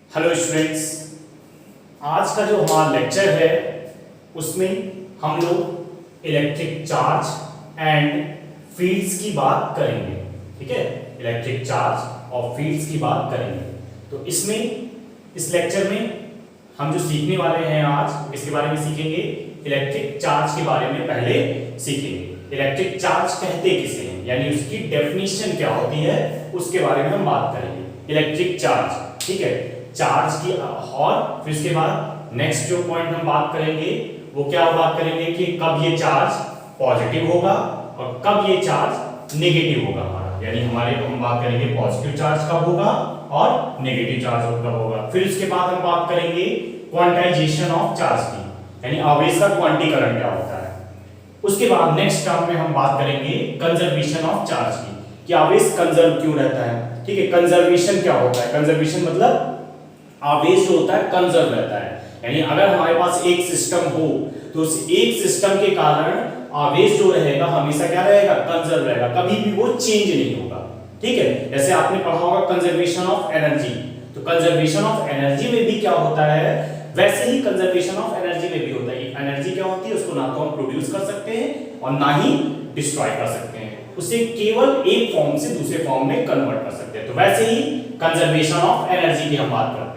Hello students, आज का जो हमारा लेक्चर है उसमें हम लोग इलेक्ट्रिक चार्ज एंड फील्ड्स की बात करेंगे। ठीक है, इलेक्ट्रिक चार्ज और फील्ड्स की बात करेंगे। तो इसमें इस लेक्चर में हम जो सीखने वाले हैं आज इसके बारे में सीखेंगे। इलेक्ट्रिक चार्ज के बारे में पहले सीखेंगे। इलेक्ट्रिक चार्ज कहते किसे हैं, यानी उसकी डेफिनेशन क्या होती है उसके बारे में हम बात करेंगे। इलेक्ट्रिक चार्ज, ठीक है, चार्ज की। और फिर इसके बाद नेक्स्ट जो पॉइंट हम बात करेंगे वो क्या बात करेंगे कि कब ये चार्ज पॉजिटिव होगा और कब ये चार्ज नेगेटिव होगा हमारा, यानी हमारे हम बात करेंगे पॉजिटिव चार्ज कब होगा और नेगेटिव चार्ज कब होगा। फिर उसके बाद हम बात करेंगे क्वांटाइजेशन ऑफ चार्ज की, यानी आवेश का क्वांटीकरण क्या होता है। उसके बाद नेक्स्ट टर्म में हम बात करेंगे कंजर्वेशन ऑफ चार्ज की, कि आवेश कंजर्व क्यों रहता है। ठीक है, कंजर्वेशन क्या होता है? कंजर्वेशन मतलब आवेश जो होता है कंजर्व रहता है, यानी अगर हमारे पास एक सिस्टम हो तो उस एक सिस्टम के कारण आवेश जो रहेगा हमेशा क्या रहेगा? कंजर्व रहेगा, कभी भी वो चेंज नहीं होगा। ठीक है, जैसे आपने पढ़ा होगा कंजर्वेशन ऑफ एनर्जी, तो कंजर्वेशन ऑफ एनर्जी में भी क्या होता है वैसे ही कंजर्वेशन ऑफ एनर्जी में भी होता है। एनर्जी क्या होती है, उसको ना तो हम प्रोड्यूस कर सकते हैं और ना ही डिस्ट्रॉय कर सकते हैं, उसे केवल एक फॉर्म से दूसरे फॉर्म में कन्वर्ट कर सकते हैं। तो वैसे ही कंजर्वेशन ऑफ एनर्जी की हम बात करते हैं।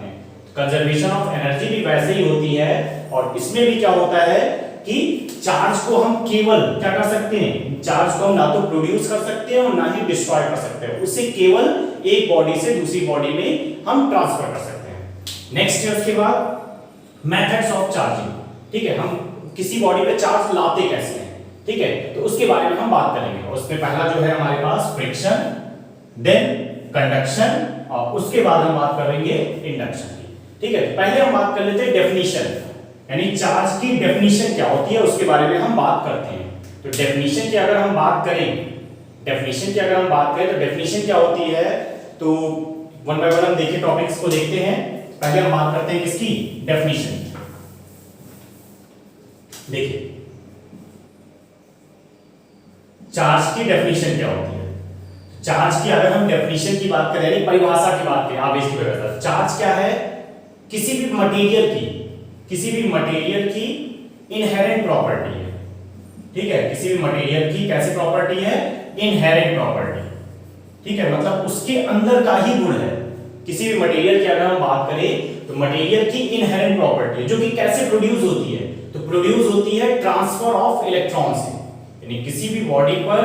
कंजर्वेशन ऑफ एनर्जी भी वैसे ही होती है और इसमें भी क्या होता है कि चार्ज को हम केवल क्या कर सकते हैं, चार्ज को हम ना तो प्रोड्यूस कर सकते हैं और ना ही डिस्ट्रॉय कर सकते हैं, उसे केवल एक बॉडी से दूसरी बॉडी में हम ट्रांसफर कर सकते हैं। नेक्स्ट है उसके बाद मेथड्स ऑफ चार्जिंग। ठीक है, हम किसी बॉडी पे चार्ज लाते कैसे हैं, ठीक है, तो उसके बारे में हम बात करेंगे। उसमें पहला जो है हमारे पास फ्रिक्शन, देन कंडक्शन और उसके बाद हम बात करेंगे इंडक्शन की। ठीक है, पहले हम बात कर लेते हैं डेफिनेशन, यानी चार्ज की डेफिनेशन क्या होती है उसके बारे में हम बात करते हैं। तो डेफिनेशन की अगर हम बात करें तो डेफिनेशन क्या होती है, तो वन बाय वन हम देखिए टॉपिक्स को देखते हैं। पहले हम बात करते हैं किसकी? डेफिनेशन। देखिए चार्ज की डेफिनेशन क्या होती है। चार्ज की अगर हम डेफिनेशन की बात करें, यानी परिभाषा की बात करें, आवेश की परिभाषा, चार्ज क्या है? किसी भी मटेरियल की इनहेरेंट प्रॉपर्टी है। ठीक है, किसी भी मटेरियल की कैसी प्रॉपर्टी है? Inherent property. ठीक है, मतलब उसके अंदर का ही गुण है। किसी भी मटेरियल की अगर हम बात करें तो मटेरियल की इनहेरेंट प्रॉपर्टी जो कि कैसे प्रोड्यूस होती है, तो प्रोड्यूस होती है ट्रांसफर ऑफ इलेक्ट्रॉन से। यानी किसी भी बॉडी पर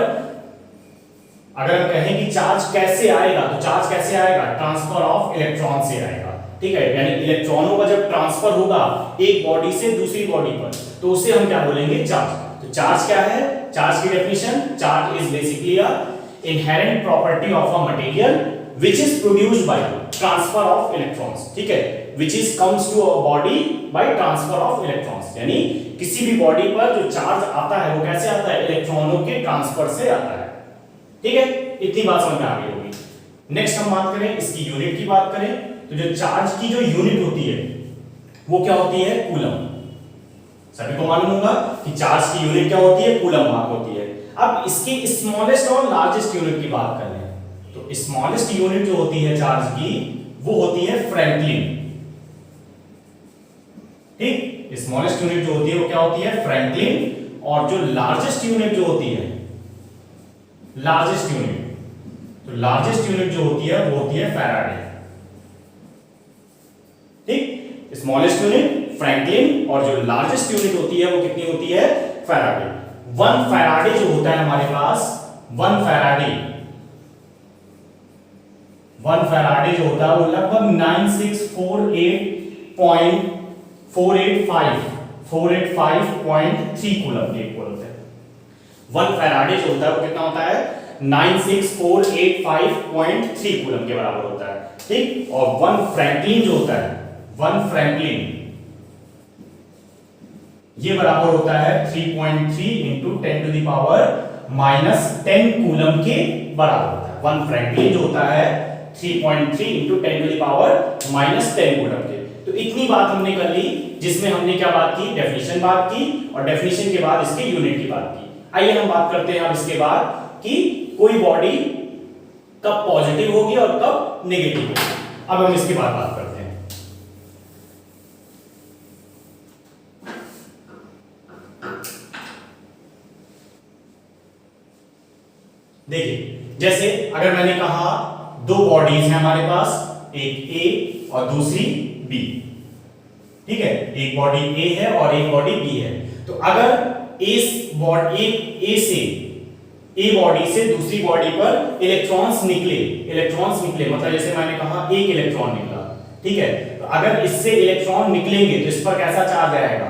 अगर हम कहें कि चार्ज कैसे आएगा, तो चार्ज कैसे आएगा? ट्रांसफर ऑफ इलेक्ट्रॉन से आएगा। ठीक है, यानी इलेक्ट्रॉनों का जब ट्रांसफर होगा एक बॉडी से दूसरी बॉडी पर, तो उसे हम क्या बोलेंगे? चार्ज। तो चार्ज क्या है? चार्ज की definition, charge is basically a inherent property of a material which is produced by transfer of electrons। ठीक है, which is comes to a body by transfer of electrons, यानी किसी भी बॉडी पर जो चार्ज आता है वो कैसे आता है? इलेक्ट्रॉनों के ट्रांसफर से आता है। ठीक है, इतनी बात समझ में आ गई होगी। नेक्स्ट हम बात करें इसकी यूनिट की बात करें, तो जो चार्ज की जो यूनिट होती है वो क्या होती है? कूलम। सभी को मालूम होगा कि चार्ज की यूनिट क्या होती है? कूलम होती है। अब इसकी स्मॉलेस्ट और लार्जेस्ट यूनिट की बात करें तो स्मॉलेस्ट यूनिट जो होती है चार्ज की वो होती है फ्रैंकलिन। ठीक, स्मॉलेस्ट यूनिट जो होती है वो क्या होती है? फ्रैंकलिन। और जो लार्जेस्ट यूनिट जो होती है, लार्जेस्ट यूनिट जो होती है वो होती है फैराडे। ठीक, स्मॉलेस्ट यूनिट फ्रैंकलिन और जो लार्जेस्ट यूनिट होती है वो कितनी होती है? फैराडे। 1 फैराडे जो होता है हमारे पास, 1 फैराडे जो होता है वो लगभग 485.3 कूलम के इक्वल होता है। 1 फैराडे जो होता है वो कितना होता है? 96485.3 कूलम के बराबर होता है। ठीक, और 1 फ्रैंकलिन जो होता है, 1 फ्रैंकलिन ये बराबर होता है 3.3 into 10 to the power -10 coulomb के बराबर होता है। 1 फ्रैंकलिन जो होता है 3.3 into 10 to the power -10 coulomb के। तो इतनी बात हमने कर ली, जिसमें हमने क्या बात की? डेफिनेशन बात की, और डेफिनेशन के बाद इसके यूनिट की बात की। आइए हम बात करते हैं अब इसके बाद कि कोई बॉडी कब पॉजिटिव होगी और कब नेगेटिव होगी। अब हम इसके बाद बात करते हैं। देखिए जैसे अगर मैंने कहा दो बॉडीज हैं हमारे पास, एक ए और दूसरी बी, ठीक है, एक बॉडी ए है और एक बॉडी बी है। तो अगर ए से ए बॉडी से दूसरी बॉडी पर इलेक्ट्रॉन्स निकले मतलब जैसे मैंने कहा एक इलेक्ट्रॉन निकला, ठीक है, तो अगर इससे इलेक्ट्रॉन निकलेंगे तो इस पर कैसा चार्ज आएगा,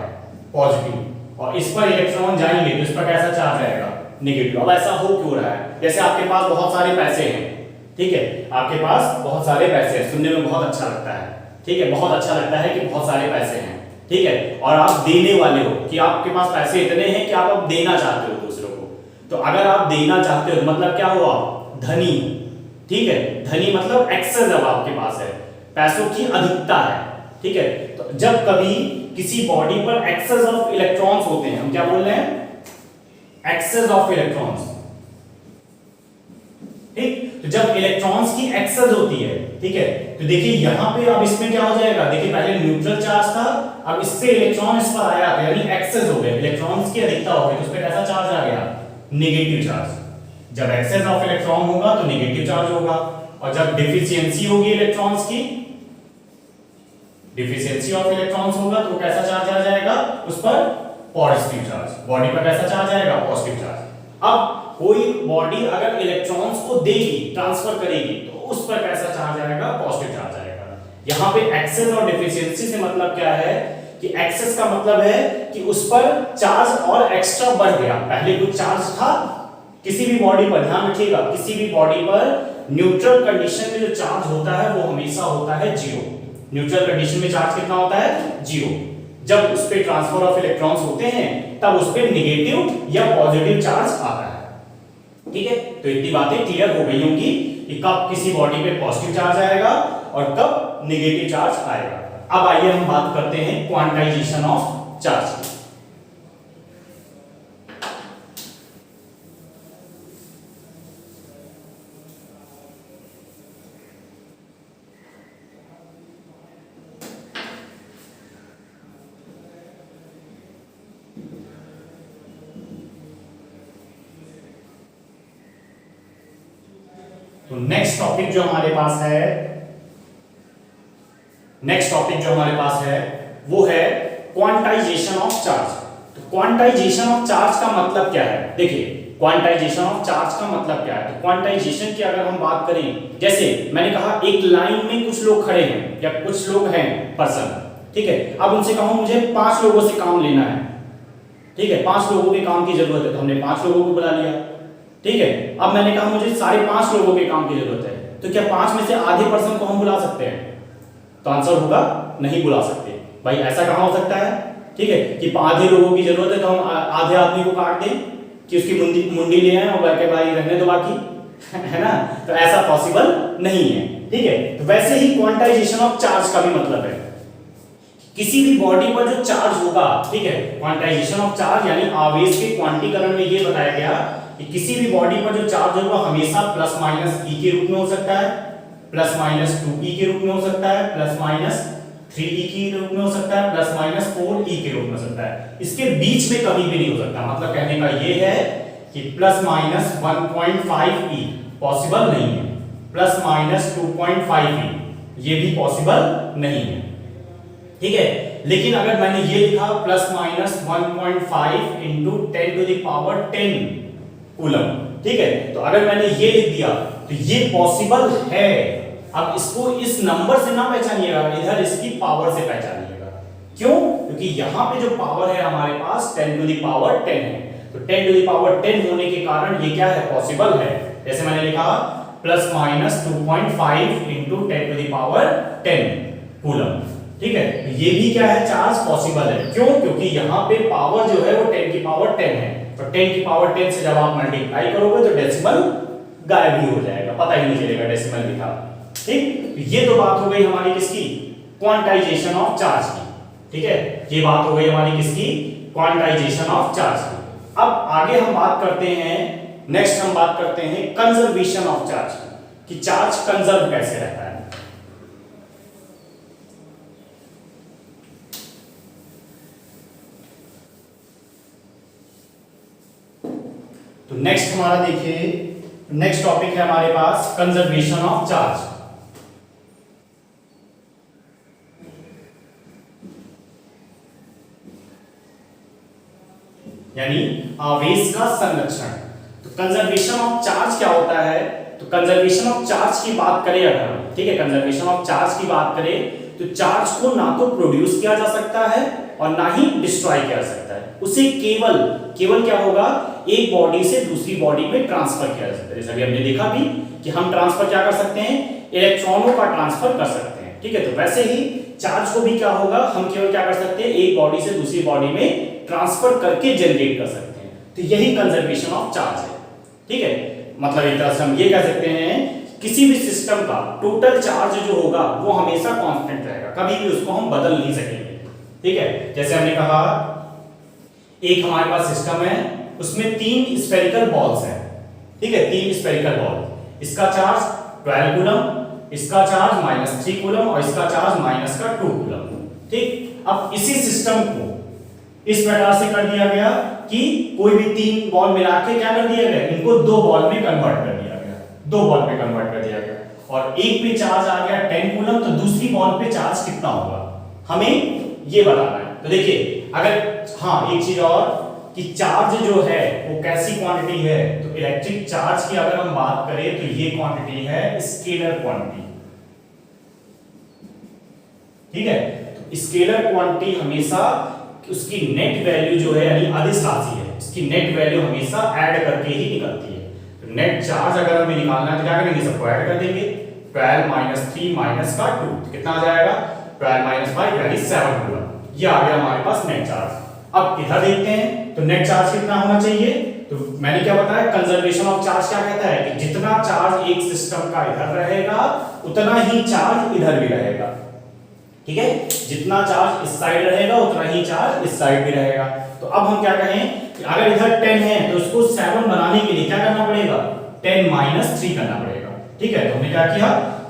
पॉजिटिव, और इस पर इलेक्ट्रॉन जाएंगे तो इस पर कैसा चार्ज आएगा, नेगेटिव। अब ऐसा हो क्यों रहा है, जैसे आपके पास बहुत सारे पैसे हैं, ठीक है, आपके पास बहुत सारे पैसे हैं, सुनने में बहुत अच्छा लगता है, ठीक है, बहुत अच्छा लगता है कि बहुत सारे पैसे हैं, ठीक है, और आप देने वाले हो कि आपके पास पैसे इतने हैं कि आप अब देना चाहते हो दूसरों को। तो अगर आप देना चाहते हो मतलब क्या हुआ, धनी, ठीक है, धनी मतलब एक्सेस अब आपके पास है, पैसों की अधिकता है, ठीक है। तो जब कभी किसी बॉडी पर एक्सेस ऑफ इलेक्ट्रॉन्स होते हैं, हम क्या बोल रहे हैं, एक्सेस ऑफ इलेक्ट्रॉन्स, ठीक, तो जब इलेक्ट्रॉन्स की एक्सेस होती है, ठीक है, तो देखिए यहां पे अब इसमें क्या हो जाएगा, देखिए पहले न्यूट्रल चार्ज था, अब इससे इलेक्ट्रॉन इस पर आया यानी एक्सेस हो गया, इलेक्ट्रॉन्स की अधिकता हो गई, तो उस पर कैसा चार्ज आ गया, नेगेटिव चार्ज। जब एक्सेस ऑफ इलेक्ट्रॉन होगा तो नेगेटिव चार्ज होगा, और जब डिफिशियंसी होगी इलेक्ट्रॉन्स की, डिफिशियंसी ऑफ इलेक्ट्रॉन्स होगा तो कैसा चार्ज आ जाएगा, उस पर पॉजिटिव चार्ज, बॉडी पर कैसा चार्ज आएगा, पॉजिटिव चार्ज। अब कोई बॉडी अगर इलेक्ट्रॉन्स को देगी, ट्रांसफर करेगी, तो उस पर कैसा चार्ज आएगा, पॉजिटिव चार्ज आएगा। यहां पे एक्सेस और डिफिशियंसी से मतलब क्या है कि एक्सेस का मतलब है कि उस पर चार्ज और एक्स्ट्रा बढ़ गया, पहले कुछ चार्ज था किसी भी बॉडी पर, ध्यान रखिएगा किसी भी बॉडी पर न्यूट्रल कंडीशन में जो चार्ज होता है वो हमेशा होता है जीरो। न्यूट्रल कंडीशन में चार्ज कितना होता है, जीरो। जब उस पे ट्रांसफर ऑफ इलेक्ट्रॉन्स होते हैं तब उस पे नेगेटिव या पॉजिटिव चार्ज आता है, ठीक है। तो इतनी बातें क्लियर हो गई होंगी कि कब किसी बॉडी पे पॉजिटिव चार्ज आएगा और कब नेगेटिव चार्ज आएगा। अब आइए हम बात करते हैं क्वांटाइजेशन ऑफ चार्ज की। तो नेक्स्ट टॉपिक जो हमारे पास है वो है क्वांटाइजेशन ऑफ चार्ज। तो क्वांटाइजेशन ऑफ चार्ज का मतलब क्या है, देखिए क्वांटाइजेशन ऑफ चार्ज का मतलब क्या है। तो क्वांटाइजेशन की अगर हम बात करें, जैसे मैंने कहा एक लाइन में कुछ लोग खड़े हैं या कुछ लोग हैं पर्सन, ठीक है, अब उनसे कहूं मुझे 5 लोगों से काम लेना है, ठीक है, 5 लोगों के काम की जरूरत है, तो हमने 5 लोगों को बुला लिया, ठीक है। अब मैंने कहा मुझे 5.5 लोगों के काम की जरूरत है, तो क्या 5 में से आधे पर्सन को हम बुला सकते हैं, तो आंसर होगा नहीं बुला सकते। भाई ऐसा कहां हो सकता है, ठीक है, कि आधे लोगों की जरूरत है तो हम आधे आदमी को काट दें कि उसकी मुंडी ले आए और बाकी भाई रहने दो बाकी है ना, तो ऐसा पॉसिबल नहीं है, ठीक है। तो वैसे ही क्वांटाइजेशन ऑफ चार्ज का भी मतलब है किसी भी बॉडी पर जो चार्ज होगा, ठीक है, क्वांटाइजेशन ऑफ चार्ज यानी आवेश के क्वांटीकरण में ये बताया गया कि किसी भी बॉडी पर जो चार्ज होगा हमेशा प्लस माइनस ई के रूप में हो सकता है, प्लस माइनस 2e के रूप में हो सकता है, प्लस माइनस 3e के रूप में हो सकता है, प्लस माइनस 4e के रूप में हो सकता है, इसके बीच में कभी भी नहीं हो सकता। मतलब कहने का ये है कि प्लस माइनस 1.5e पॉसिबल नहीं है, प्लस माइनस 2.5e ये भी पॉसिबल नहीं है, ठीक है। लेकिन अगर मैंने ये लिखा plus minus 1.5 into 10 to the power 10 coulomb, ठीक है, तो अगर मैंने ये लिख दिया तो ये पॉसिबल है। अब इसको इस नंबर से ना पहचानिएगा, इधर इसकी पावर से पहचानिएगा। क्यों? क्योंकि यहां पे जो पावर है हमारे पास 10 टू द पावर 10 है, तो 10 टू द पावर 10 होने के कारण ये क्या है, पॉसिबल है। जैसे मैंने लिखा plus minus 2.5 into 10 to the power 10 coulomb, ठीक है, ये भी क्या है, चार्ज पॉसिबल है। क्यों? क्योंकि यहाँ पे पावर जो है वो 10 की पावर 10 है, तो 10 की पावर 10 से जब आप मल्टीप्लाई करोगे तो डेसिमल गायब ही हो जाएगा, पता ही नहीं चलेगा डेसिमल लिखा, ठीक। ये तो बात हो गई हमारी किसकी, क्वांटाइजेशन ऑफ चार्ज की, ठीक है, ये बात हो गई हमारी किसकी, क्वांटाइजेशन ऑफ चार्ज की। अब आगे हम बात करते हैं, नेक्स्ट हम बात करते हैं कंजर्वेशन ऑफ चार्ज की, कि चार्ज कंजर्व कैसे रहता है। तो नेक्स्ट हमारा देखिए नेक्स्ट टॉपिक है हमारे पास कंजर्वेशन ऑफ चार्ज। यानी आवेश का संरक्षण। तो कंजर्वेशन ऑफ चार्ज क्या होता है? तो कंजर्वेशन ऑफ चार्ज की बात करें अगर हम, ठीक है, कंजर्वेशन ऑफ चार्ज की बात करें तो चार्ज को ना तो प्रोड्यूस किया जा सकता है और ना ही डिस्ट्रॉय किया जा सकता है, उसे केवल केवल क्या होगा, एक बॉडी से दूसरी बॉडी में ट्रांसफर किया जा सकता है। जैसे अभी हमने देखा भी कि हम ट्रांसफर क्या कर सकते हैं, इलेक्ट्रॉनों का ट्रांसफर कर सकते हैं, ठीक है। तो वैसे ही चार्ज को भी क्या होगा, हम केवल क्या कर सकते हैं, एक बॉडी से दूसरी बॉडी में ट्रांसफर करके जनरेट कर सकते हैं। तो यही कंजर्वेशन ऑफ चार्ज है, ठीक है। मतलब एक तरह से हम ये कह सकते हैं किसी भी सिस्टम का टोटल चार्ज जो होगा वो हमेशा कांस्टेंट रहेगा, कभी भी उसको हम बदल नहीं सकेंगे, ठीक है। जैसे हमने कहा एक हमारे पास सिस्टम है, उसमें 3 स्फेरिकल बॉल्स हैं, ठीक है, 3 स्फेरिकल बॉल, इसका चार्ज 12 कूलम, इसका चार्ज -3 कूलम और इसका चार्ज -2 कूलम, ठीक। अब इसी सिस्टम को इस प्रकार से कर दिया गया कि कोई भी 3 बॉल मिला के क्या कर दिया गया, इनको 2 बॉल में कन्वर्ट कर दिया गया, 2 बॉल में कन्वर्ट कर दिया गया, और एक पे चार्ज आ गया 10 कूलम, तो दूसरी बॉल पे चार्ज कितना होगा हमें ये बताना है। तो देखिए अगर, हाँ एक चीज और कि चार्ज जो है वो कैसी क्वांटिटी है, तो इलेक्ट्रिक चार्ज की अगर हम बात करें तो ये क्वांटिटी है स्केलर क्वांटिटी, ठीक है। तो स्केलर क्वांटिटी हमेशा उसकी नेट वैल्यू जो है यानी अदिश राशि है, उसकी नेट वैल्यू हमेशा ऐड करके ही निकलती है। तो नेट चार्ज अगर हमें निकालना है तो क्या करेंगे, सबको ऐड कर देंगे, 12 - 3 - 2 तो कितना आ जाएगा, 12 - 5 यानी 7 कूलम, ये आ गया हमारे पास नेट चार्ज। अब इधर देखते हैं तो नेट चार्ज कितना होना चाहिए, तो मैंने क्या बताया, कंजर्वेशन ऑफ चार्ज क्या कहता है कि जितना चार्ज एक सिस्टम का इधर रहेगा उतना ही चार्ज इधर भी रहेगा, ठीक है। जितना चार्ज इस साइड रहेगा उतना ही चार्ज इस साइड भी रहेगा। तो अब हम क्या कहें कि अगर इधर 10 है तो उसको 7 बनाने के लिए क्या करना पड़ेगा, 10 - 3 करना पड़ेगा, ठीक है। तो हमने क्या किया,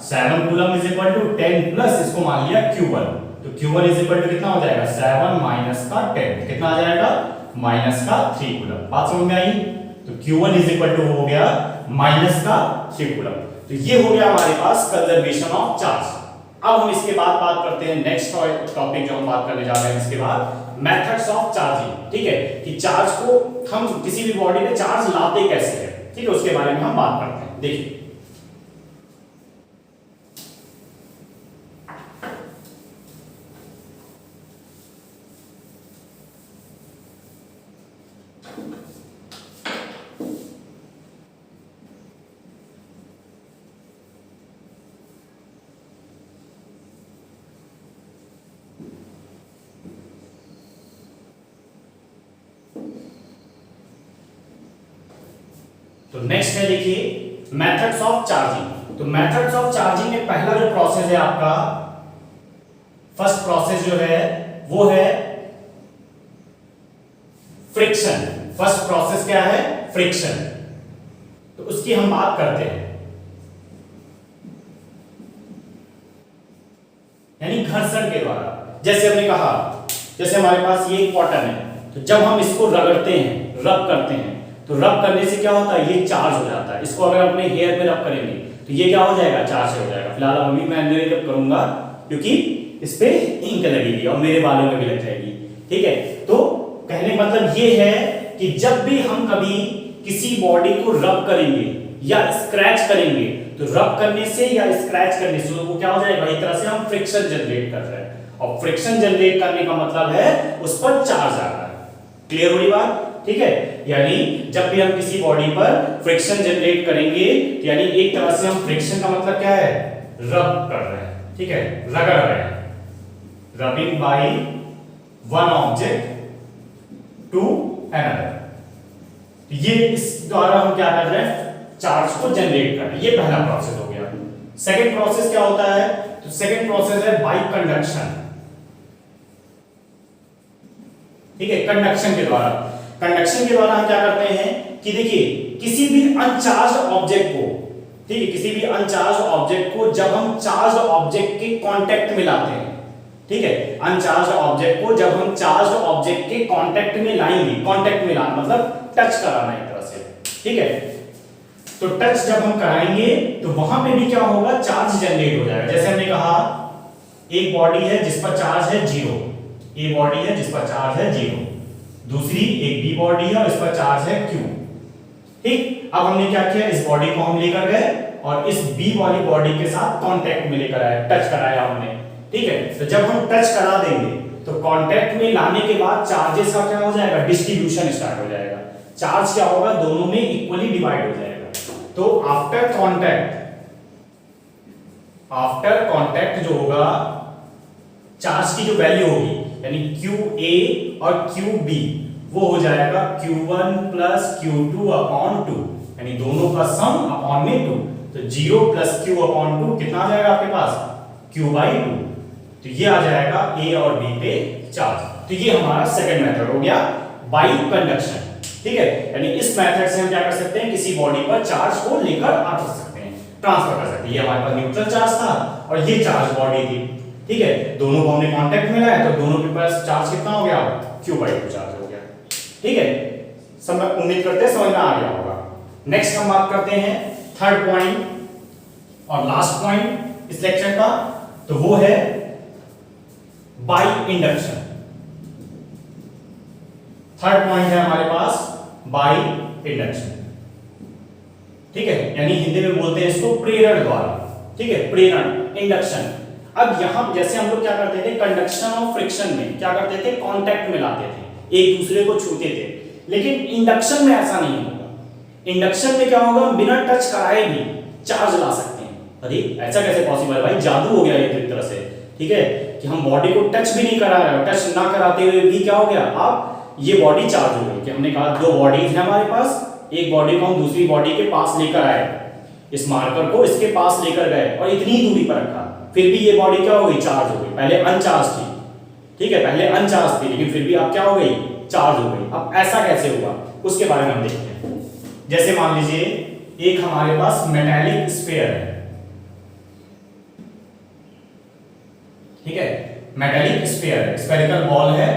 7 coulomb is equal to 10 plus इसको मान लिया Q1, तो Q1 इज इक्वल टू कितना हो जाएगा, 7 - 10 कितना आ जाएगा, -3 कूलम। बात समझ में आई? तो Q1 इज इक्वल टू हो गया -3 कूलम। तो ये हो गया हमारे पास कंजर्वेशन ऑफ चार्ज। अब हम इसके बाद बात करते हैं नेक्स्ट टॉपिक जो हम बात करने जा रहे हैं इसके बाद, मेथड्स ऑफ चार्जिंग, ठीक है, कि चार्ज को हम किसी भी बॉडी में चार्ज लाते कैसे हैं, ठीक है, उसके बारे में हम बात करते हैं। देखिए तो नेक्स्ट है, देखिए मेथड्स ऑफ चार्जिंग। तो मेथड्स ऑफ चार्जिंग में पहला जो प्रोसेस है आपका, फर्स्ट प्रोसेस जो है वो है फ्रिक्शन। फर्स्ट प्रोसेस क्या है, फ्रिक्शन। तो उसकी हम बात करते हैं, यानी घर्षण के द्वारा। जैसे हमने कहा, जैसे हमारे पास ये कॉटन है, तो जब हम इसको रगड़ते हैं, रब करते हैं, तो रब करने से क्या होता है, ये चार्ज हो जाता है। इसको अगर अपने हेयर में रब करेंगे तो ये क्या हो जाएगा, चार्ज हो जाएगा। फिलहाल अभी मैं अंदर रब करूंगा क्योंकि इस पे इंक लगेगी और मेरे बालों में भी लग जाएगी, ठीक है। तो कहने का मतलब ये है कि जब भी हम कभी किसी बॉडी को रब करेंगे या स्क्रैच करेंगे, तो रब करने से या स्क्रैच करने से वो क्या हो जाएगा, एक तरह से हम फ्रिक्शन जनरेट कर रहे हैं, और फ्रिक्शन जनरेट करने का मतलब है उस पर चार्ज आ रहा है। क्लियर हुई बात, ठीक है। यानी जब भी हम किसी बॉडी पर फ्रिक्शन जनरेट करेंगे, यानी एक तरह से हम फ्रिक्शन का मतलब क्या है, रब कर रहे हैं, ठीक है, रगड़ रहे हैं, rubbing by one object to another. ये इस द्वारा हम क्या कर रहे हैं, चार्ज को जनरेट कर रहे हैं। ये पहला प्रोसेस हो गया। सेकंड प्रोसेस क्या होता है, तो सेकंड प्रोसेस है बाय कंडक्शन, ठीक है, कंडक्शन के द्वारा। कंडक्शन के द्वारा हम क्या करते हैं कि देखिए किसी भी अनचार्ज ऑब्जेक्ट को, ठीक है, किसी भी अनचार्ज ऑब्जेक्ट को जब हम चार्ज ऑब्जेक्ट के कांटेक्ट में लाते हैं, ठीक है, अनचार्ज ऑब्जेक्ट को जब हम चार्ज ऑब्जेक्ट के कांटेक्ट में लाएंगे, कांटेक्ट में लाना मतलब टच कराना एक तरह से, ठीक है। तो टच जब हम कराएंगे तो वहां पे भी क्या होगा, चार्ज जनरेट हो जाएगा। जैसे हमने कहा एक बॉडी है जिस पर चार्ज है 0, ए बॉडी है जिस पर चार्ज है 0, दूसरी एक बी बॉडी है और इस पर चार्ज है Q। ठीक, अब हमने क्या किया, इस बॉडी को हम लेकर गए और इस बी वाली बॉडी के साथ कांटेक्ट में लेकर आए, टच कराया हमने। ठीक है, तो जब हम टच करा देंगे तो कांटेक्ट में लाने के बाद चार्जेस का क्या हो जाएगा, डिस्ट्रीब्यूशन स्टार्ट हो जाएगा। चार्ज क्या होगा, दोनों में इक्वली डिवाइड हो जाएगा। तो आफ्टर कांटेक्ट जो होगा, चार्ज की जो वैल्यू होगी यानी QA और QB वो हो जाएगा Q1 प्लस Q2 अपॉन 2, यानी दोनों का सम अपॉन में 2। तो 0 प्लस Q अपॉन 2 कितना आ जाएगा आपके पास, Q बाई 2। तो ये आ जाएगा A और B पे चार्ज। तो ये हमारा सेकंड मेथड हो गया बाई कंडक्शन। ठीक है, यानी इस मेथड से हम क्या कर सकते हैं, किसी बॉडी पर चार्ज को लेकर आ सकते हैं, ट्रांसफर कर सकते हैं। ये हमारे पास न्यूट्रल चार्ज था और ये चार्ज बॉडी थी। ठीक है, दोनों को हमने कांटेक्ट में लाया तो दोनों के पास चार्ज कितना हो गया, Q बाई 2 चार्ज हो गया। ठीक है, सब उम्मीद करते हैं समझ में आ गया होगा। नेक्स्ट हम बात करते हैं थर्ड पॉइंट और लास्ट पॉइंट इस लेक्चर का, तो वो है बाई इंडक्शन। थर्ड पॉइंट है हमारे पास बाई इंडक्शन। ठीक है, यानी हिंदी में बोलते हैं इसको प्रेरण द्वारा। ठीक है, प्रेरण, इंडक्शन। अब यहां जैसे हम लोग क्या करते थे, कंडक्शन और फ्रिक्शन में क्या करते थे, कांटेक्ट में लाते थे, एक दूसरे को छूते थे। लेकिन इंडक्शन में ऐसा नहीं होगा। इंडक्शन में क्या होगा, बिना टच कराए भी चार्ज ला सकते हैं। अरे ऐसा कैसे पॉसिबल है भाई, जादू हो गया ये तो एक तरह से। ठीक है, कि हम बॉडी को टच भी नहीं करा रहे, टच ना कराते हुए भी क्या हो गया, अब ये बॉडी चार्ज हो गई। कि हमने कहा दो बॉडीज है हमारे पास, एक बॉडी को हम दूसरी बॉडी के पास लेकर आए, इस मार्कर को इसके पास लेकर गए और इतनी दूरी पर रखा, फिर भी ये बॉडी क्या हो गई, चार्ज हो गई। पहले अनचार्ज थी, ठीक है, पहले अनचार्ज थी, लेकिन फिर भी अब क्या हो गई, चार्ज हो गई। अब ऐसा कैसे हुआ, उसके बारे में हम देखते हैं। जैसे मान लीजिए एक हमारे पास मेटालिक स्फीयर है। ठीक है, मेटालिक स्फीयर है, स्फेरिकल बॉल है।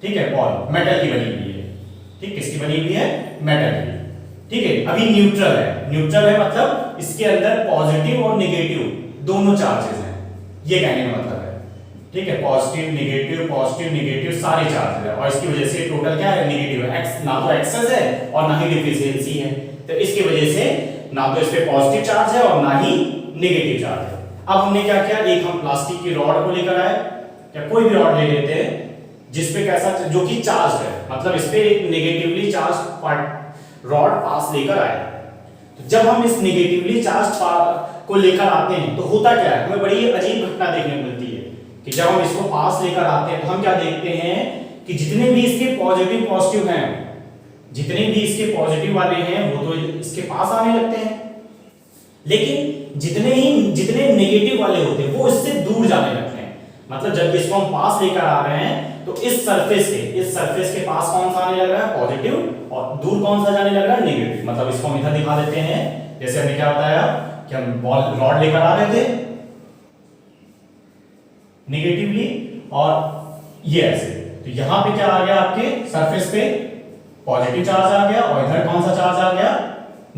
ठीक है, बॉल मेटल की बनी हुई है। ठीक, किसकी बनी हुई है, मेटल की। ठीक है, अभी न्यूट्रल है। न्यूट्रल है मतलब इसके अंदर पॉजिटिव और नेगेटिव दोनों चार्जेस हैं, ये कहने का मतलब है। ठीक है, पॉजिटिव नेगेटिव सारे चार्जेस हैं और इसकी वजह से टोटल क्या है, नेगेटिव है। एक्स ना तो एक्सेस है और ना ही डिफिशियंसी है, तो इसकी वजह से ना तो इस पे पॉजिटिव चार्ज है और ना ही नेगेटिव चार्ज है। अब हमने क्या किया, एक हम प्लास्टिक की रॉड को लेकर आए, या कोई भी रॉड ले लेते हैं जिसपे कैसा, जो कि चार्ज है, मतलब इस पे एक नेगेटिवली चार्ज पार्ट रॉड पास लेकर आए। तो जब हम इस नेगेटिवली चार्ज को लेकर आते हैं तो होता क्या है, हमें बड़ी अजीब घटना देखने को मिलती है कि जब हम इसको पास लेकर आते हैं तो हम क्या देखते हैं कि जितने भी इसके पॉजिटिव हैं, जितने भी इसके पॉजिटिव वाले हैं वो तो इसके पास आने लगते हैं, लेकिन जितने नेगेटिव वाले होते हैं वो इससे दूर जाने लगते हैं। मतलब जब इसको हम पास लेकर आ रहे हैं तो इस सरफेस के पास कौन सा आने लग रहा है, पॉजिटिव, और दूर कौन सा जाने लग रहा है, नेगेटिव। मतलब इसको हम इधर दिखा देते हैं, जैसे हमने क्या बताया कि हम बॉल रॉड लेकर आ रहे थे नेगेटिवली और ये ऐसे, तो यहां पे क्या आ गया, आपके सरफेस पे पॉजिटिव चार्ज आ गया और इधर कौन सा चार्ज आ गया,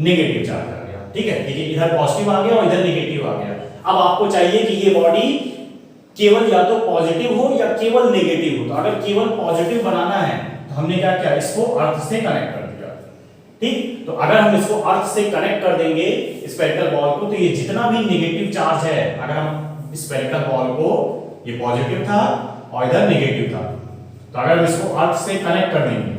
नेगेटिव चार्ज आ गया। ठीक है, देखिए इधर पॉजिटिव आ गया और इधर नेगेटिव आ गया। अब आपको चाहिए कि ये बॉडी केवल या तो पॉजिटिव हो या केवल नेगेटिव हो। तो अगर केवल पॉजिटिव बनाना है तो हमने क्या किया, इसको अर्थ से कनेक्ट कर दिया। ठीक, तो अगर हम इसको अर्थ से कनेक्ट कर देंगे स्फेरिकल बॉल को, तो ये जितना भी नेगेटिव चार्ज है, अगर हम स्फेरिकल बॉल को, ये पॉजिटिव था और इधर नेगेटिव था, तो अगर हम इसको अर्थ से कनेक्ट कर देंगे,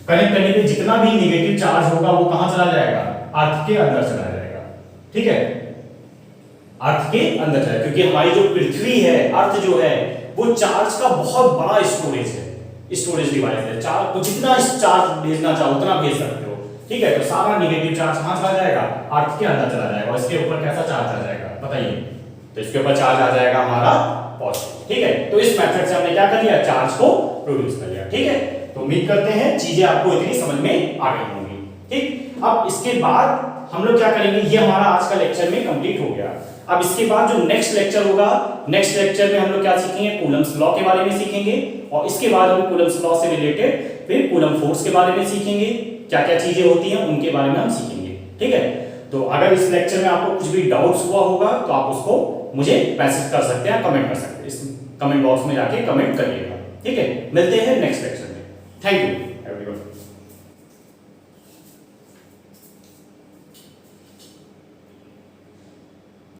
कनेक्ट करने पे जितना भी नेगेटिव चार्ज होगा वो कहां चला जाएगा, अर्थ के अंदर चला जाएगा। ठीक है, अर्थ के अंदर चला, क्योंकि हमारी जो पृथ्वी है, अर्थ जो है वो चार्ज का बहुत बड़ा स्टोरेज है, स्टोरेज डिवाइस है। चार्ज को जितना चार्ज भेजना चाहो उतना भेज सकते हो। ठीक है, तो सारा नेगेटिव चार्ज कहां चला जाएगा, अर्थ के अंदर चला जाएगा। और इसके ऊपर कैसा चार्ज आ जाएगा बताइए, तो इसके ऊपर चार्ज आ जाएगा हमारा पॉजिटिव। ठीक है, तो इस मेथड से हमने क्या कर लिया, चार्ज को प्रोड्यूस कर लिया। ठीक है, तो उम्मीद करते हैं चीजें आपको इतनी समझ में आ गई होंगी। ठीक, अब इसके बाद हम लोग क्या करेंगे, ये हमारा आज का लेक्चर में कंप्लीट हो गया। अब इसके बाद जो नेक्स्ट लेक्चर होगा, नेक्स्ट लेक्चर में हम लोग क्या सीखेंगे, कूलम्स लॉ के बारे में सीखेंगे, और इसके बाद हम कूलम्स लॉ से रिलेटेड फिर कूलम फोर्स के बारे में सीखेंगे। क्या क्या चीजें होती हैं उनके बारे में हम सीखेंगे। ठीक है, तो अगर इस लेक्चर में आपको कुछ भी डाउट्स हुआ होगा तो आप उसको मुझे मैसेज कर सकते हैं, कमेंट कर सकते हैं, इस कमेंट बॉक्स में जाके कमेंट करिएगा। ठीक है, मिलते हैं नेक्स्ट लेक्चर में। Thank you.